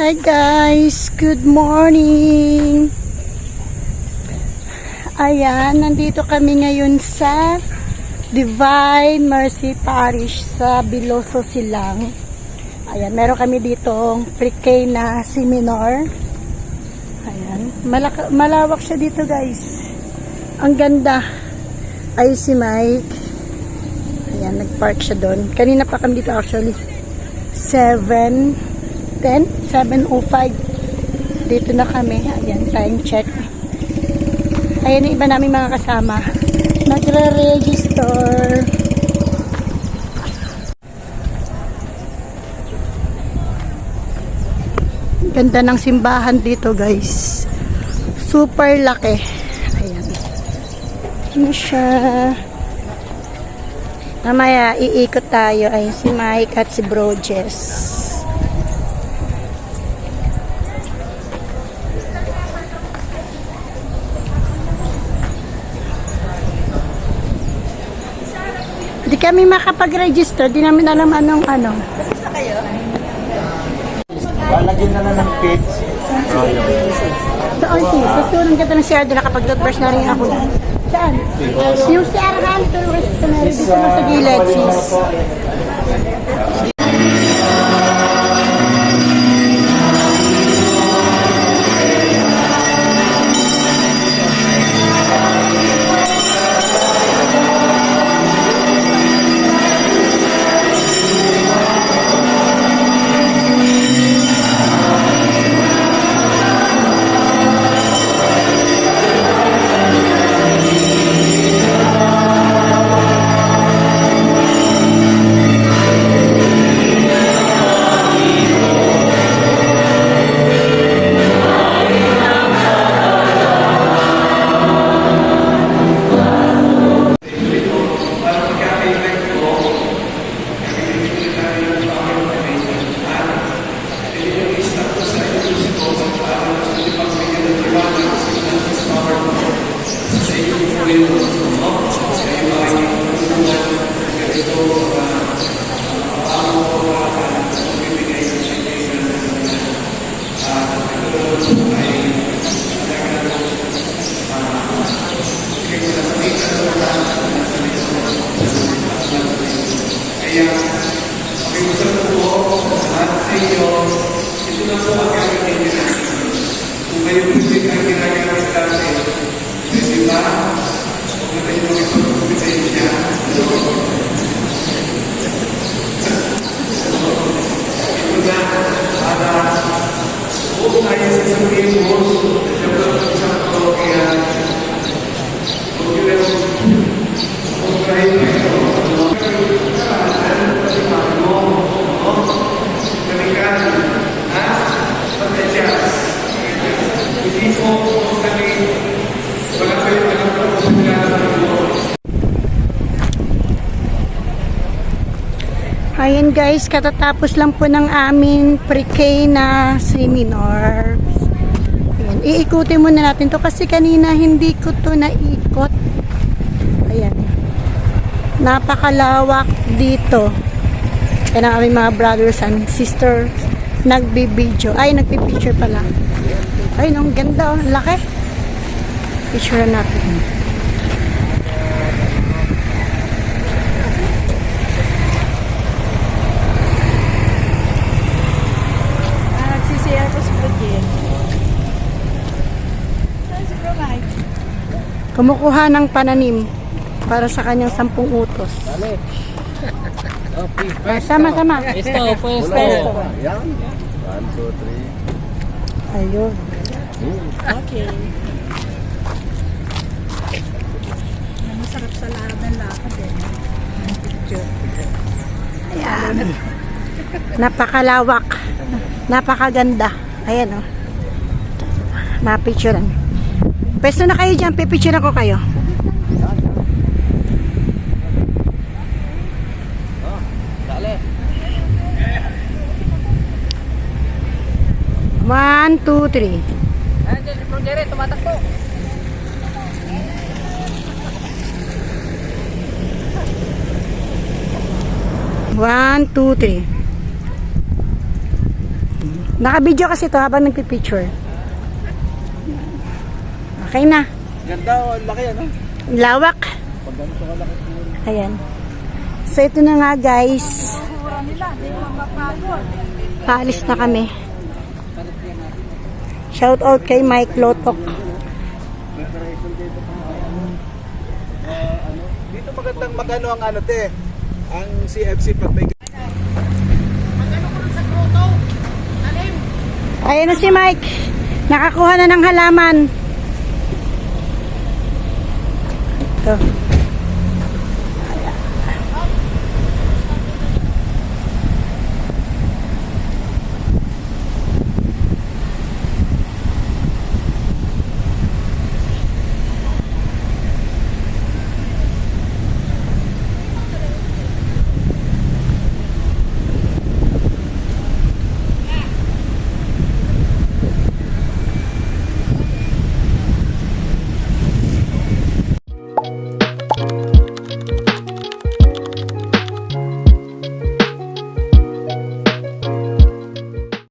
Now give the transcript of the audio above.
Hi guys, good morning. Ayan, nandito kami ngayon sa Divine Mercy Parish sa Biloso Silang. Ayan, meron kami ditong pre-K na seminar. Ayan, malawak siya dito guys. Ang ganda. Ay si Mike. Ayan, nag-park siya doon. Kanina pa kami dito actually. 7:05 dito na kami. Ayan, time check. Ayan yung iba namin mga kasama nagre-register. Ganda ng simbahan dito guys, super laki. Ayan, ano siya. Mamaya iikot tayo. Ay si Mike at si Bro Jess. Di kami makapag-register, di namin alam anong ano. Basta kayo? Lalagyan na lang ng page. Sa Ortiz, sa student ka ng share doon, nakapag-toothbrush na rin ako. Saan? Yung si Arhan, tourist sa meron dito sa gilid, sis. Ayan guys, katatapos lang po ng aming pre-K na seminar. Ayan, iikutin muna natin to kasi kanina hindi ko to naikot. Ayan, napakalawak dito. Ayan ang aming mga brothers and sisters nagbibideo. Ay, nagpipicture pala. Ay, ang ganda oh, laki. Picture natin. Kumukuha ng pananim para sa kanyang 10 utos. Sama-sama. Pwesto. Yan. 1, 2, 3. Ayun. Okay. Masarap sa laban lakad eh. Ayan. Napakalawak. Napakaganda. Ayan o. Mapicturean. Pwesto na kayo dyan. Pipicture ako kayo. One, two, three. Andiyan si Bro Jerry, tumatakbo. 1, 2, 3. Naka-video kasi to habang nagpipicture. Okay na. Ganda, oh, laki ano? Lawak. Pag ganito kalaki po. Ayan. So, ito na nga guys. Paalis na kami. Shout out kay Mike Lotok. Dito magandang magano ang ano te. Ang CFC pag may Ayan na si Mike. Nakakuha na ng halaman. Ito.